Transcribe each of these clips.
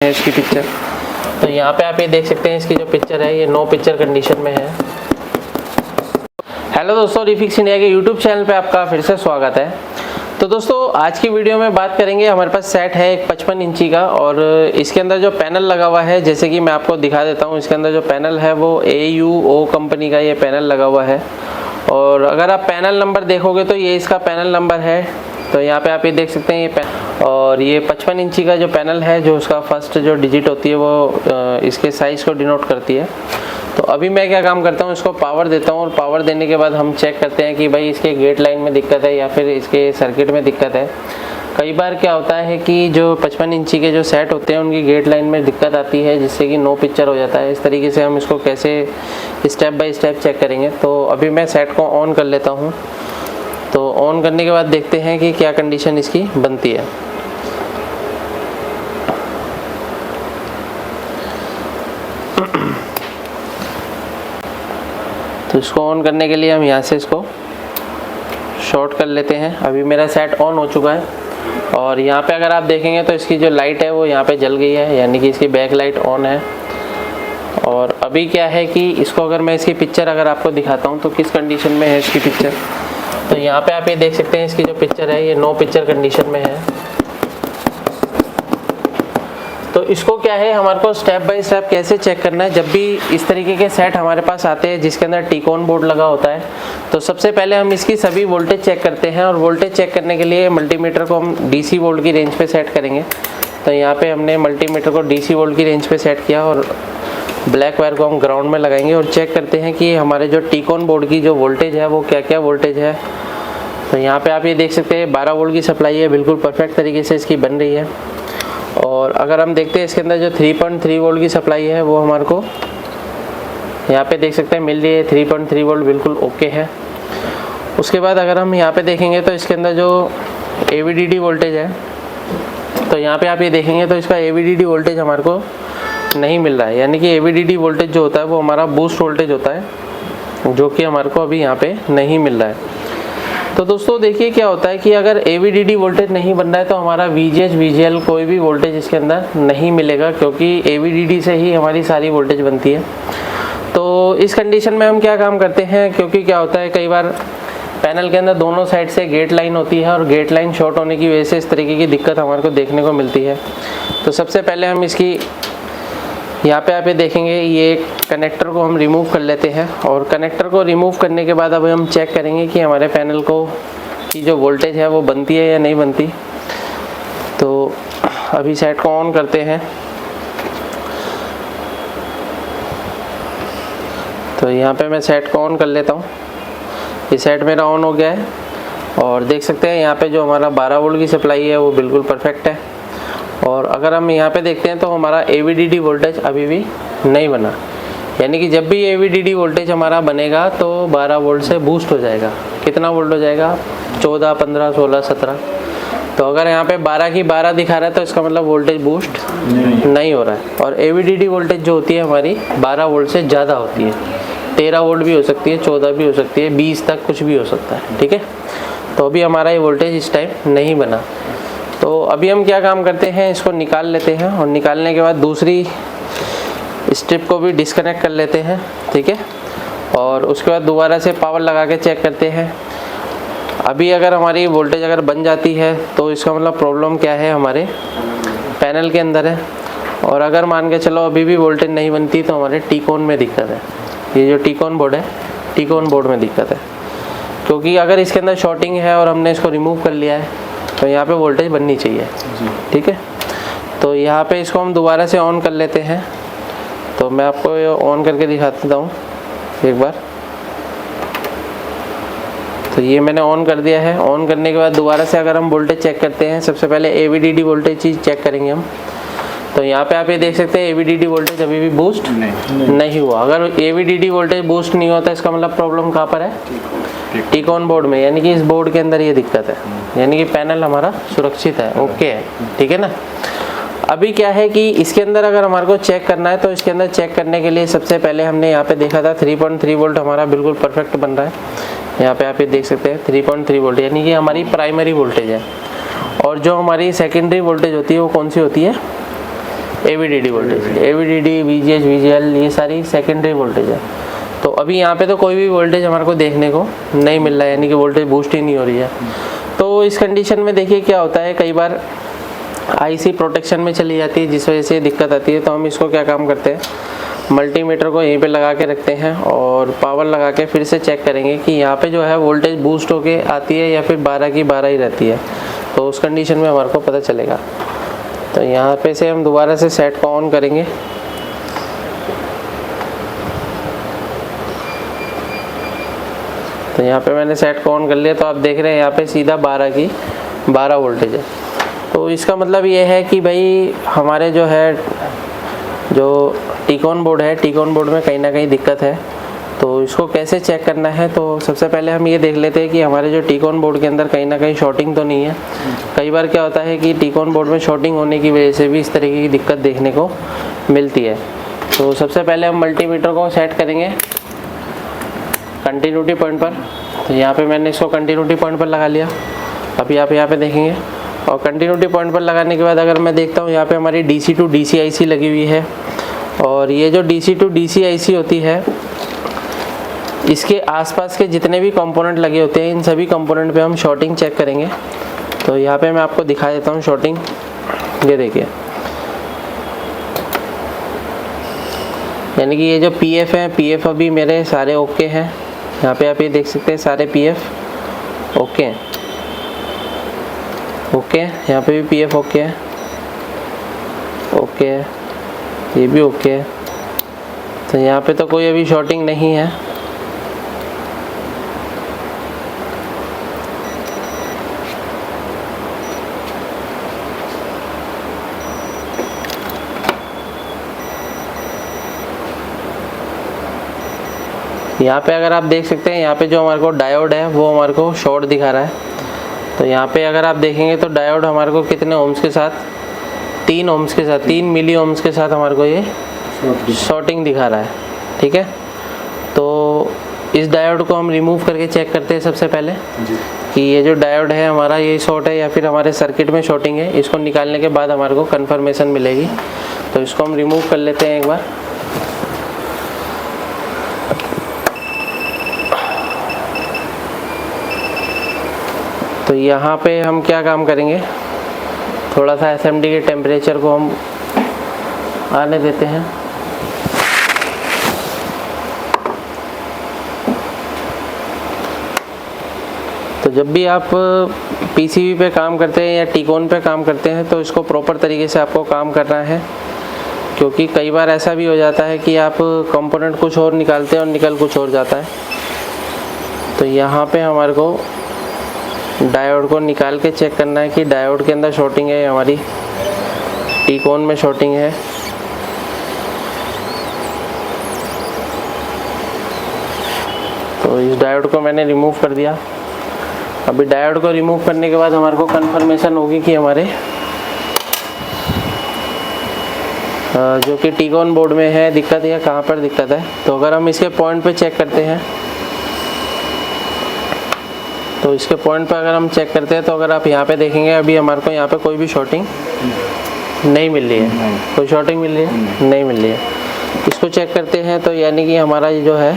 है इसकी पिक्चर। तो यहाँ पे आप ये देख सकते हैं इसकी जो पिक्चर है ये नो पिक्चर कंडीशन में है। हेलो दोस्तों, रिफिक्स इंडिया के यूट्यूब चैनल पे आपका फिर से स्वागत है। तो दोस्तों आज की वीडियो में बात करेंगे, हमारे पास सेट है एक 55 इंची का और इसके अंदर जो पैनल लगा हुआ है जैसे कि मैं आपको दिखा देता हूँ। इसके अंदर जो पैनल है वो AUO कंपनी का ये पैनल लगा हुआ है और अगर आप पैनल नंबर देखोगे तो ये इसका पैनल नंबर है। तो यहाँ पे आप ये देख सकते हैं ये पैनल, और ये 55 इंची का जो पैनल है जो उसका फर्स्ट जो डिजिट होती है वो इसके साइज़ को डिनोट करती है। तो अभी मैं क्या काम करता हूँ, इसको पावर देता हूँ और पावर देने के बाद हम चेक करते हैं कि भाई इसके गेट लाइन में दिक्कत है या फिर इसके सर्किट में दिक्कत है। कई बार क्या होता है कि जो 55 इंची के जो सेट होते हैं उनकी गेट लाइन में दिक्कत आती है जिससे कि नो पिक्चर हो जाता है। इस तरीके से हम इसको कैसे स्टेप बाय स्टेप चेक करेंगे। तो अभी मैं सेट को ऑन कर लेता हूँ। तो ऑन करने के बाद देखते हैं कि क्या कंडीशन इसकी बनती है। तो इसको ऑन करने के लिए हम यहाँ से इसको शॉर्ट कर लेते हैं। अभी मेरा सेट ऑन हो चुका है और यहाँ पे अगर आप देखेंगे तो इसकी जो लाइट है वो यहाँ पे जल गई है, यानी कि इसकी बैक लाइट ऑन है। और अभी क्या है कि इसको अगर मैं इसकी पिक्चर अगर आपको दिखाता हूँ तो किस कंडीशन में है इसकी पिक्चर। तो यहाँ पे आप ये देख सकते हैं इसकी जो पिक्चर है ये नो पिक्चर कंडीशन में है। तो इसको क्या है, हमारे को स्टेप बाय स्टेप कैसे चेक करना है। जब भी इस तरीके के सेट हमारे पास आते हैं जिसके अंदर टिकोन बोर्ड लगा होता है तो सबसे पहले हम इसकी सभी वोल्टेज चेक करते हैं और वोल्टेज चेक करने के लिए मल्टीमीटर को हम DC वोल्ट की रेंज पे सेट करेंगे। तो यहाँ पे हमने मल्टीमीटर को DC वोल्ट की रेंज पे सेट किया और ब्लैक वायर को हम ग्राउंड में लगाएंगे और चेक करते हैं कि हमारे जो टिकोन बोर्ड की जो वोल्टेज है वो क्या क्या वोल्टेज है। तो यहाँ पे आप ये देख सकते हैं 12 वोल्ट की सप्लाई है, बिल्कुल परफेक्ट तरीके से इसकी बन रही है। और अगर हम देखते हैं इसके अंदर जो 3.3 वोल्ट की सप्लाई है वो हमारे को यहाँ पे देख सकते हैं मिल रही है। 3.3 वोल्ट बिल्कुल ओके है। उसके बाद अगर हम यहाँ पे देखेंगे तो इसके अंदर जो AVDD वोल्टेज है तो यहाँ पे आप ये देखेंगे तो इसका AVDD वोल्टेज हमारे को नहीं मिल रहा है, यानी कि AVDD वोल्टेज जो होता है वो हमारा बूस्ट वोल्टेज होता है जो कि हमारे को अभी यहाँ पे नहीं मिल रहा है। तो दोस्तों देखिए क्या होता है कि अगर AVDD वोल्टेज नहीं बन रहा है तो हमारा VGH VGL कोई भी वोल्टेज इसके अंदर नहीं मिलेगा, क्योंकि AVDD से ही हमारी सारी वोल्टेज बनती है। तो इस कंडीशन में हम क्या काम करते हैं, क्योंकि क्या होता है कई बार पैनल के अंदर दोनों साइड से गेट लाइन होती है और गेट लाइन शॉर्ट होने की वजह से इस तरीके की दिक्कत हमारे को देखने को मिलती है। तो सबसे पहले हम इसकी यहाँ पे आप ये देखेंगे ये कनेक्टर को हम रिमूव कर लेते हैं और कनेक्टर को रिमूव करने के बाद अब हम चेक करेंगे कि हमारे पैनल को की जो वोल्टेज है वो बनती है या नहीं बनती। तो अभी सेट को ऑन करते हैं। तो यहाँ पे मैं सेट को ऑन कर लेता हूँ। ये सेट मेरा ऑन हो गया है और देख सकते हैं यहाँ पे जो हमारा 12 वोल्ट की सप्लाई है वो बिल्कुल परफेक्ट है। और अगर हम यहाँ पे देखते हैं तो हमारा AVDD वोल्टेज अभी भी नहीं बना, यानी कि जब भी AVDD वोल्टेज हमारा बनेगा तो 12 वोल्ट से बूस्ट हो जाएगा। कितना वोल्ट हो जाएगा? 14, 15, 16, 17। तो अगर यहाँ पे 12 की 12 दिखा रहा है तो इसका मतलब वोल्टेज बूस्ट नहीं हो रहा है। और AVDD वोल्टेज जो होती है हमारी 12 वोल्ट से ज़्यादा होती है, 13 वोल्ट भी हो सकती है, 14 भी हो सकती है, 20 तक कुछ भी हो सकता है। ठीक है, तो अभी हमारा ये वोल्टेज इस टाइम नहीं बना। तो अभी हम क्या काम करते हैं, इसको निकाल लेते हैं और निकालने के बाद दूसरी स्ट्रिप को भी डिस्कनेक्ट कर लेते हैं। ठीक है, और उसके बाद दोबारा से पावर लगा के चेक करते हैं। अभी अगर हमारी वोल्टेज अगर बन जाती है तो इसका मतलब प्रॉब्लम क्या है, हमारे पैनल के अंदर है। और अगर मान के चलो अभी भी वोल्टेज नहीं बनती तो हमारे टिकोन में दिक्कत है। ये जो टिकोन बोर्ड है, टिकोन बोर्ड में दिक्कत है, क्योंकि अगर इसके अंदर शॉर्टिंग है और हमने इसको रिमूव कर लिया है तो यहाँ पे वोल्टेज बननी चाहिए। ठीक है, तो यहाँ पे इसको हम दोबारा से ऑन कर लेते हैं। तो मैं आपको ये ऑन करके दिखा देता हूँ एक बार। तो ये मैंने ऑन कर दिया है। ऑन करने के बाद दोबारा से अगर हम वोल्टेज चेक करते हैं, सबसे पहले AVDD वोल्टेज ही चेक करेंगे हम। तो यहाँ पे आप ये देख सकते हैं AVDD वोल्टेज अभी भी बूस्ट नहीं हुआ। अगर AVDD वोल्टेज बूस्ट नहीं होता इसका मतलब प्रॉब्लम कहाँ पर है? टिकोन बोर्ड में, यानी कि इस बोर्ड के अंदर ये दिक्कत है, यानी कि पैनल हमारा सुरक्षित है, ओके है। ठीक है ना। अभी क्या है कि इसके अंदर अगर हमारे को चेक करना है तो इसके अंदर चेक करने के लिए सबसे पहले हमने यहाँ पे देखा था 3.3 वोल्ट हमारा बिल्कुल परफेक्ट बन रहा है। यहाँ पे आप ये देख सकते हैं 3.3 वोल्ट, यानी कि हमारी प्राइमरी वोल्टेज है। और जो हमारी सेकेंडरी वोल्टेज होती है वो कौन सी होती है? AVDD voltage, AVDD, VGH, VGL ये सारी सेकेंडरी वोल्टेज है। तो अभी यहाँ पे तो कोई भी वोल्टेज हमारे को देखने को नहीं मिल रहा है, यानी कि वोल्टेज बूस्ट ही नहीं हो रही है। तो इस कंडीशन में देखिए क्या होता है, कई बार IC प्रोटेक्शन में चली जाती है जिस वजह से दिक्कत आती है। तो हम इसको क्या काम करते हैं, मल्टीमीटर को यहीं पे लगा के रखते हैं और पावर लगा के फिर से चेक करेंगे कि यहाँ पे जो है वोल्टेज बूस्ट होके आती है या फिर 12 की 12 ही रहती है। तो उस कंडीशन में हमारे को पता चलेगा। तो यहाँ पे से हम दोबारा से सेट को ऑन करेंगे। तो यहाँ पे मैंने सेट को ऑन कर लिया, तो आप देख रहे हैं यहाँ पे सीधा 12 की 12 वोल्टेज है। तो इसका मतलब ये है कि भाई हमारे जो है जो टीकॉन बोर्ड है, टीकॉन बोर्ड में कहीं ना कहीं दिक्कत है। तो इसको कैसे चेक करना है, तो सबसे पहले हम ये देख लेते हैं कि हमारे जो टीकॉन बोर्ड के अंदर कहीं ना कहीं शॉर्टिंग तो नहीं है। कई बार क्या होता है कि टीकॉन बोर्ड में शॉर्टिंग होने की वजह से भी इस तरीके की दिक्कत देखने को मिलती है। तो सबसे पहले हम मल्टीमीटर को सेट करेंगे कंटिन्यूटी पॉइंट पर। तो यहाँ पे मैंने इसको कंटिन्यूटी पॉइंट पर लगा लिया। अभी आप यहाँ पे देखेंगे, और कंटिन्यूटी पॉइंट पर लगाने के बाद अगर मैं देखता हूँ यहाँ पे हमारी DC to DC IC लगी हुई है। और ये जो DC to DC IC होती है, इसके आसपास के जितने भी कंपोनेंट लगे होते हैं, इन सभी कंपोनेंट पे हम शॉर्टिंग चेक करेंगे। तो यहाँ पे मैं आपको दिखा देता हूँ शॉर्टिंग। ये देखिए, यानी कि ये जो PF है, PF अभी मेरे सारे ओके हैं। यहाँ पे आप ये देख सकते हैं सारे PF ओके हैं। ओके, यहाँ पे भी PF ओके है, ओके है, ये भी ओके है। तो यहाँ पे तो कोई अभी शॉर्टिंग नहीं है। यहाँ पे अगर आप देख सकते हैं, यहाँ पे जो हमारे को डायोड है वो हमारे को शॉर्ट दिखा रहा है। तो यहाँ पे अगर आप देखेंगे तो डायोड हमारे को कितने ओम्स के साथ, 3 ओम्स के साथ, 3 मिली ओम्स के साथ हमारे को ये शॉर्टिंग दिखा रहा है। ठीक है, तो इस डायोड को हम रिमूव करके चेक करते हैं सबसे पहले कि ये जो डायोड है हमारा ये शॉर्ट है या फिर हमारे सर्किट में शॉर्टिंग है। इसको निकालने के बाद हमारे को कंफर्मेशन मिलेगी। तो इसको हम रिमूव कर लेते हैं एक बार। तो यहाँ पे हम क्या काम करेंगे, थोड़ा सा SMD के टेम्परेचर को हम आने देते हैं। तो जब भी आप PCB पे काम करते हैं या टीकॉन पे काम करते हैं तो इसको प्रॉपर तरीके से आपको काम करना है, क्योंकि कई बार ऐसा भी हो जाता है कि आप कंपोनेंट कुछ और निकालते हैं और निकल कुछ और जाता है। तो यहाँ पे हमारे को डायोड को निकाल के चेक करना है कि डायोड के अंदर शॉर्टिंग है, हमारी टीकॉन में शॉर्टिंग है। तो इस डायोड को मैंने रिमूव कर दिया। अभी डायोड को रिमूव करने के बाद हमारे को कंफर्मेशन होगी कि हमारे जो कि टीकॉन बोर्ड में है दिक्कत या कहाँ पर दिक्कत है। तो अगर हम इसके पॉइंट पे चेक करते हैं, तो इसके पॉइंट पे अगर हम चेक करते हैं तो अगर आप यहाँ पे देखेंगे अभी हमारे को यहाँ पे कोई भी शॉर्टिंग नहीं मिल रही है। कोई शॉर्टिंग मिल रही है? नहीं मिल रही है। इसको चेक करते हैं तो यानी कि हमारा ये जो है,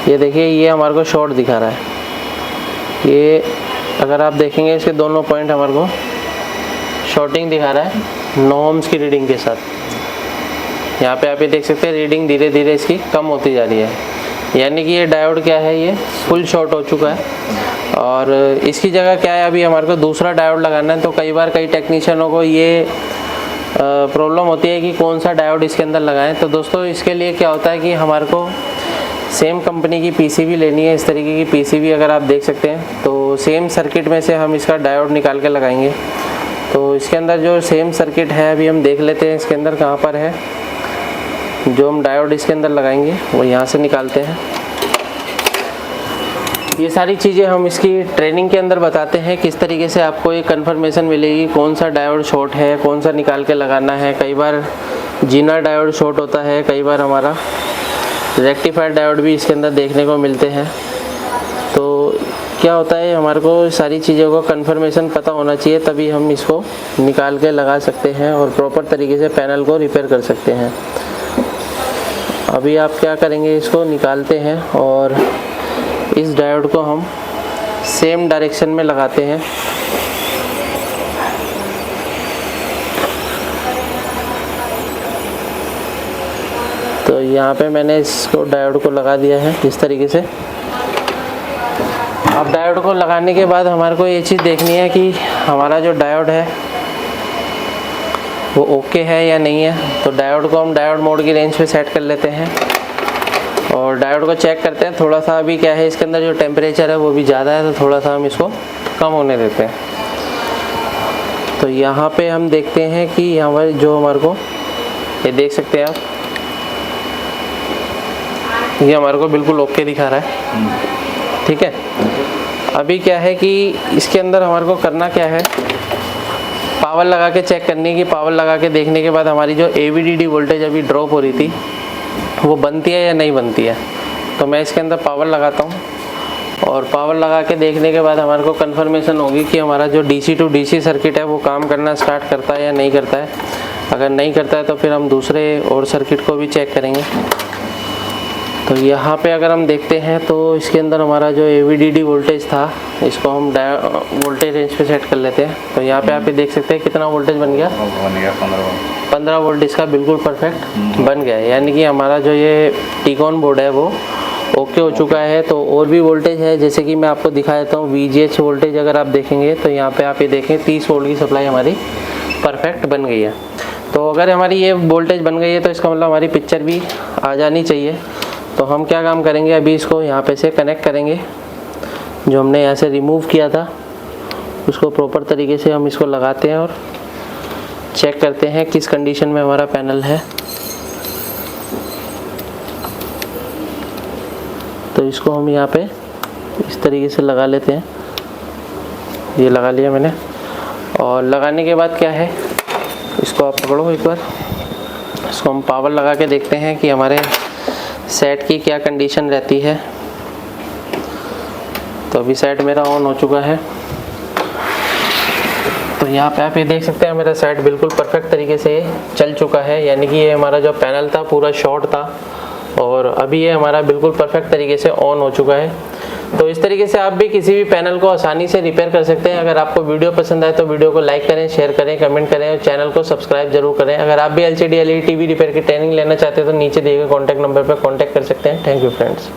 ये देखिए ये हमारे को शॉर्ट दिखा रहा है। ये अगर आप देखेंगे इसके दोनों पॉइंट हमारे को शॉर्टिंग दिखा रहा है 9 ohms की रीडिंग के साथ। यहाँ पे आप ये देख सकते हैं रीडिंग धीरे धीरे इसकी कम होती जा रही है, यानी कि ये डायोड क्या है, ये फुल शॉर्ट हो चुका है। और इसकी जगह क्या है, अभी हमारे को दूसरा डायोड लगाना है। तो कई बार कई टेक्नीशियनों को ये प्रॉब्लम होती है कि कौन सा डायोड इसके अंदर लगाएं। तो दोस्तों इसके लिए क्या होता है कि हमारे को सेम कंपनी की PCB लेनी है। इस तरीके की PCB अगर आप देख सकते हैं तो सेम सर्किट में से हम इसका डायोड निकाल के लगाएंगे। तो इसके अंदर जो सेम सर्किट है अभी हम देख लेते हैं इसके अंदर कहाँ पर है। जो हम डायोड इसके अंदर लगाएंगे वो यहाँ से निकालते हैं। ये सारी चीज़ें हम इसकी ट्रेनिंग के अंदर बताते हैं, किस तरीके से आपको ये कंफर्मेशन मिलेगी कौन सा डायोड शॉर्ट है, कौन सा निकाल के लगाना है। कई बार जीना डायोड शॉर्ट होता है, कई बार हमारा रेक्टिफायर डायोड भी इसके अंदर देखने को मिलते हैं। तो क्या होता है, हमारे को सारी चीज़ों का कंफर्मेशन पता होना चाहिए, तभी हम इसको निकाल के लगा सकते हैं और प्रॉपर तरीके से पैनल को रिपेयर कर सकते हैं। अभी आप क्या करेंगे, इसको निकालते हैं और इस डायोड को हम सेम डायरेक्शन में लगाते हैं। तो यहाँ पे मैंने इसको डायोड को लगा दिया है इस तरीके से। अब डायोड को लगाने के बाद हमारे को ये चीज़ देखनी है कि हमारा जो डायोड है वो ओके है या नहीं है। तो डायोड को हम डायोड मोड की रेंज पे सेट कर लेते हैं और डायोड को चेक करते हैं। थोड़ा सा अभी क्या है, इसके अंदर जो टेम्परेचर है वो भी ज़्यादा है, तो थोड़ा सा हम इसको कम होने देते हैं। तो यहाँ पे हम देखते हैं कि यहाँ पर जो हमारे को, ये देख सकते हैं आप, ये हमारे को बिल्कुल ओके दिखा रहा है। ठीक है, अभी क्या है कि इसके अंदर हमारे को करना क्या है, पावर लगा के चेक करनी है कि पावर लगा के देखने के बाद हमारी जो AVDD वोल्टेज अभी ड्रॉप हो रही थी वो बनती है या नहीं बनती है। तो मैं इसके अंदर पावर लगाता हूँ और पावर लगा के देखने के बाद हमारे को कंफर्मेशन होगी कि हमारा जो DC टू DC सर्किट है वो काम करना स्टार्ट करता है या नहीं करता है। अगर नहीं करता है तो फिर हम दूसरे और सर्किट को भी चेक करेंगे। तो यहाँ पे अगर हम देखते हैं तो इसके अंदर हमारा जो AVDD वोल्टेज था, इसको हम वोल्टेज रेंज पे सेट कर लेते हैं। तो यहाँ पे आप ये देख सकते हैं कितना वोल्टेज बन गया, 15 वोल्ट इसका बिल्कुल परफेक्ट बन गया है। यानी कि हमारा जो ये टीकॉन बोर्ड है वो ओके हो चुका है। तो और भी वोल्टेज है, जैसे कि मैं आपको दिखा देता हूँ। VGH वोल्टेज अगर आप देखेंगे तो यहाँ पे आप ये देखें 30 वोल्ट की सप्लाई हमारी परफेक्ट बन गई है। तो अगर हमारी ये वोल्टेज बन गई है तो इसका मतलब हमारी पिक्चर भी आ जानी चाहिए। तो हम क्या काम करेंगे, अभी इसको यहाँ पे से कनेक्ट करेंगे, जो हमने यहाँ से रिमूव किया था उसको प्रॉपर तरीके से हम इसको लगाते हैं और चेक करते हैं किस कंडीशन में हमारा पैनल है। तो इसको हम यहाँ पे इस तरीके से लगा लेते हैं। ये लगा लिया मैंने, और लगाने के बाद क्या है, इसको आप पकड़ो एक बार, इसको हम पावर लगा के देखते हैं कि हमारे सेट की क्या कंडीशन रहती है। तो अभी सेट मेरा ऑन हो चुका है। तो यहाँ पे आप ये देख सकते हैं मेरा सेट बिल्कुल परफेक्ट तरीके से चल चुका है। यानी कि ये हमारा जो पैनल था पूरा शॉर्ट था और अभी ये हमारा बिल्कुल परफेक्ट तरीके से ऑन हो चुका है। तो इस तरीके से आप भी किसी भी पैनल को आसानी से रिपेयर कर सकते हैं। अगर आपको वीडियो पसंद आए तो वीडियो को लाइक करें, शेयर करें, कमेंट करें और चैनल को सब्सक्राइब जरूर करें। अगर आप भी LCD LED TV रिपेयर की ट्रेनिंग लेना चाहते हैं तो नीचे दिए गए कॉन्टैक्ट नंबर पर कॉन्टैक्ट कर सकते हैं। Thank you friends.